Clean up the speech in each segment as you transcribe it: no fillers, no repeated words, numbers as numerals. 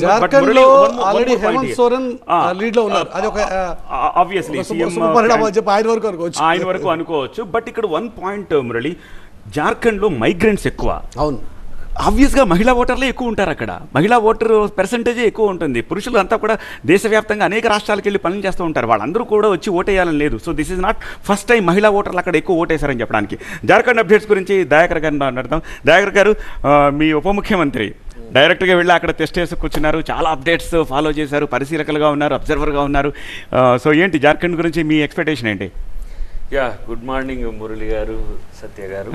జార్ఖండ్ లో already Hemant Soren lead లో ఉన్నారు. అది ఒక ఆబ్వియస్లీ ఆయన వరకు అనుకోవచ్చు. బట్ ఇక్కడ వన్ పాయింట్ మురళి, జార్ఖండ్ లో మైగ్రెంట్స్ ఎక్కువ. అవును, ఆబ్వియస్గా మహిళా ఓటర్లే ఎక్కువ ఉంటారు అక్కడ. మహిళా ఓటర్ పర్సంటేజే ఎక్కువ ఉంటుంది. పురుషులు అంతా కూడా దేశవ్యాప్తంగా అనేక రాష్ట్రాలకు వెళ్ళి పనులు చేస్తూ ఉంటారు. వాళ్ళందరూ కూడా వచ్చి ఓటేయాలని లేదు. So this is not first time మహిళా ఓటర్లు అక్కడ ఎక్కువ ఓటేశారని చెప్పడానికి. జార్ఖండ్ అప్డేట్స్ గురించి దయాకర్ గారిని మాట్లాడతాం. దయాకర్ గారు, మీ ఉప ముఖ్యమంత్రి డైరెక్ట్గా వెళ్ళి అక్కడ టెస్ట్ చేసి కూర్చున్నారు, చాలా అప్డేట్స్ ఫాలో చేశారు, పరిశీలకులుగా ఉన్నారు, అబ్జర్వర్గా ఉన్నారు. సో ఏంటి జార్ఖండ్ గురించి మీ ఎక్స్పెక్టేషన్ ఏంటి? గుడ్ మార్నింగ్ మురళి గారు, సత్య గారు,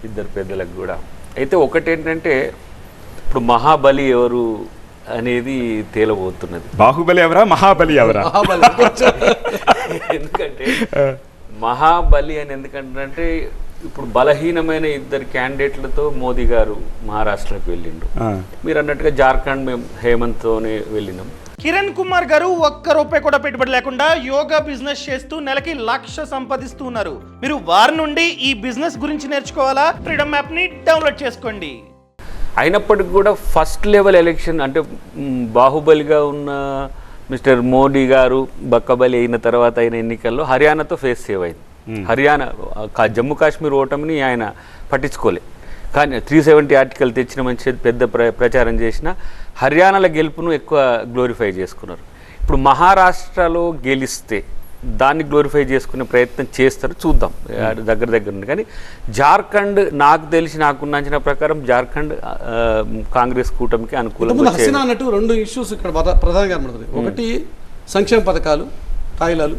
ఇద్దరు పెద్దలకు కూడా. అయితే ఒకటేంటంటే ఇప్పుడు మహాబలి ఎవరు అనేది తేలబోతున్నది. బాహుబలి ఎవరా, మహాబలి ఎవరా? ఎందుకంటే మహాబలి అని ఎందుకంటే ఇప్పుడు బలహీనమైన ఇద్దరు క్యాండిడేట్లతో మోదీ గారు మహారాష్ట్రకి వెళ్ళిండు. మీరు అన్నట్టుగా జార్ఖండ్ మేము హేమంత్తోనే వెళ్ళినాం. కిరణ్ కుమార్ గారు ఒక్క రూపాయి కూడా పెట్టుబడి లేకుండా యోగా బిజినెస్ చేస్తూ నెలకి 1,00,000 సంపాదిస్తున్నారు. మీరు వారి నుండి ఈ బిజినెస్ గురించి నేర్చుకోవాలా? ఫ్రీడమ్ యాప్ ని డౌన్లోడ్ చేసుకోండి. అయినప్పటికీ కూడా ఫస్ట్ లెవెల్ ఎలక్షన్ అంటే బాహుబలిగా ఉన్న మిస్టర్ మోడీ గారు బక్కబలి అయిన తర్వాత అయిన ఎన్నికల్లో హర్యానాతో ఫేస్ సేవ్ అయింది. హర్యానా జమ్మూ కాశ్మీర్ ఓటమిని ఆయన పట్టించుకోలే. కానీ 370 ఆర్టికల్ తెచ్చిన మంచి పెద్ద ప్రచారం చేసిన హర్యానాల గెలుపును ఎక్కువ గ్లోరిఫై చేసుకున్నారు. ఇప్పుడు మహారాష్ట్రలో గెలిస్తే దాన్ని గ్లోరిఫై చేసుకునే ప్రయత్నం చేస్తారు, చూద్దాం దగ్గర ఉంది. కానీ జార్ఖండ్ నాకు తెలిసి నాకున్న అంచనా ప్రకారం జార్ఖండ్ కాంగ్రెస్ కూటమికి అనుకూలంగా అన్నట్టు రెండు ఇష్యూస్ ఇక్కడ ప్రధానంగా కనబడుతుంది. ఒకటి సంక్షేమ పథకాలు, తాయిలాలు,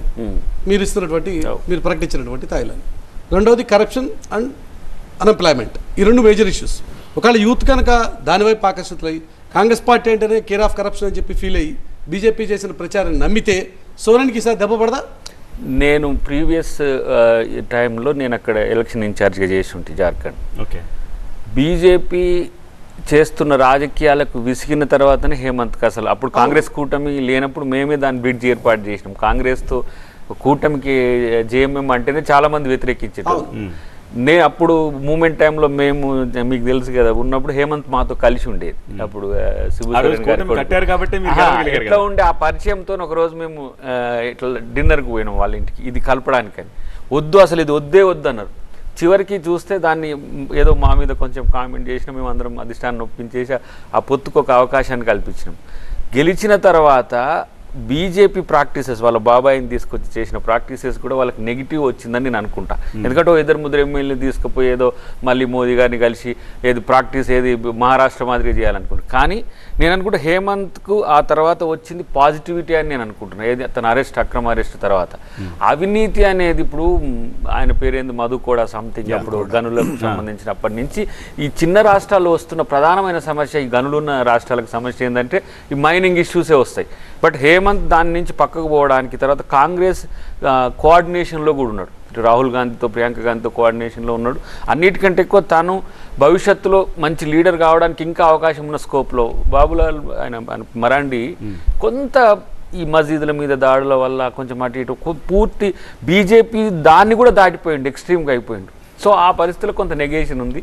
మీరు ఇస్తున్నటువంటి మీరు ప్రకటించినటువంటి తాయిలాలు. రెండవది కరప్షన్ అండ్ అన్ఎంప్లాయ్మెంట్. ఈ రెండు మేజర్ ఇష్యూస్. ఒకవేళ యూత్ కనుక దానివైపు ఆకర్షితులయ్యి కాంగ్రెస్ పార్టీ అంటేనే కేర్ ఆఫ్ కరప్షన్ అని చెప్పి ఫీల్ అయ్యి బీజేపీ చేసిన ప్రచారాన్ని నమ్మితే సోరెన్కి ఈసారి దెబ్బ పడదా? నేను ప్రీవియస్ టైంలో నేను అక్కడ ఎలక్షన్ ఇన్ఛార్జ్గా చేసి ఉంటే జార్ఖండ్. ఓకే, బీజేపీ చేస్తున్న రాజకీయాలకు విసిగిన తర్వాతనే హేమంత్కి అసలు అప్పుడు కాంగ్రెస్ కూటమి లేనప్పుడు మేమే దాన్ని బ్రిడ్జ్ ఏర్పాటు చేసినాం. కాంగ్రెస్తో కూటమికి జేఎంఎం అంటేనే చాలామంది వ్యతిరేకించారు. అప్పుడు మూమెంట్ టైంలో మేము మీకు తెలుసు కదా ఉన్నప్పుడు హేమంత్ మాతో కలిసి ఉండేది. అప్పుడు ఇట్లా ఉండే ఆ పరిచయంతో ఒకరోజు మేము ఇట్లా డిన్నర్కి పోయినాం వాళ్ళ ఇంటికి, ఇది కలపడానికని. వద్దు అసలు ఇది వద్దే వద్దు అన్నారు. చివరికి చూస్తే దాన్ని ఏదో మా మీద కొంచెం కామెంట్ చేసినా మేము అందరం అధిష్టాన్ని ఒప్పించేసి ఆ పొత్తుకు ఒక అవకాశాన్ని కల్పించినాం. గెలిచిన తర్వాత బీజేపీ ప్రాక్టీసెస్ వాళ్ళ బాబాయిని తీసుకొచ్చి చేసిన ప్రాక్టీసెస్ కూడా వాళ్ళకి నెగిటివ్ వచ్చిందని నేను అనుకుంటా. ఎందుకంటే ఇద్దరు ముద్ర ఎమ్మెల్యేని తీసుకుపోయి ఏదో మళ్ళీ మోదీ గారిని కలిసి ఏది ప్రాక్టీస్ ఏది మహారాష్ట్ర మాదిరిగా చేయాలనుకుంటున్నాను. కానీ నేను అనుకుంటా హేమంత్కు ఆ తర్వాత వచ్చింది పాజిటివిటీ అని నేను అనుకుంటున్నాను. ఏది తన అక్రమ అరెస్ట్ తర్వాత అవినీతి అనేది ఇప్పుడు ఆయన పేరేంది మధు కూడా సంథింగ్ అప్పుడు గనులకు సంబంధించినప్పటి నుంచి ఈ చిన్న రాష్ట్రాల్లో వస్తున్న ప్రధానమైన సమస్య, ఈ గనులున్న రాష్ట్రాలకు సమస్య ఏంటంటే ఈ మైనింగ్ ఇష్యూసే వస్తాయి. బట్ హేమంత్ దాని నుంచి పక్కకు పోవడానికి తర్వాత కాంగ్రెస్ కోఆర్డినేషన్లో కూడా ఉన్నాడు. రాహుల్ గాంధీతో ప్రియాంక గాంధీతో కోఆర్డినేషన్లో ఉన్నాడు. అన్నిటికంటే ఎక్కువ తాను భవిష్యత్తులో మంచి లీడర్ కావడానికి ఇంకా అవకాశం ఉన్న స్కోప్లో బాబులాల్ ఆయన మరాండి కొంత ఈ మసీదుల మీద దాడుల వల్ల కొంచెం అటు ఇటు పూర్తి బీజేపీ దాన్ని కూడా దాటిపోయింది, ఎక్స్ట్రీమ్గా అయిపోయింది. సో ఆ పరిస్థితిలో కొంత నెగేషన్ ఉంది.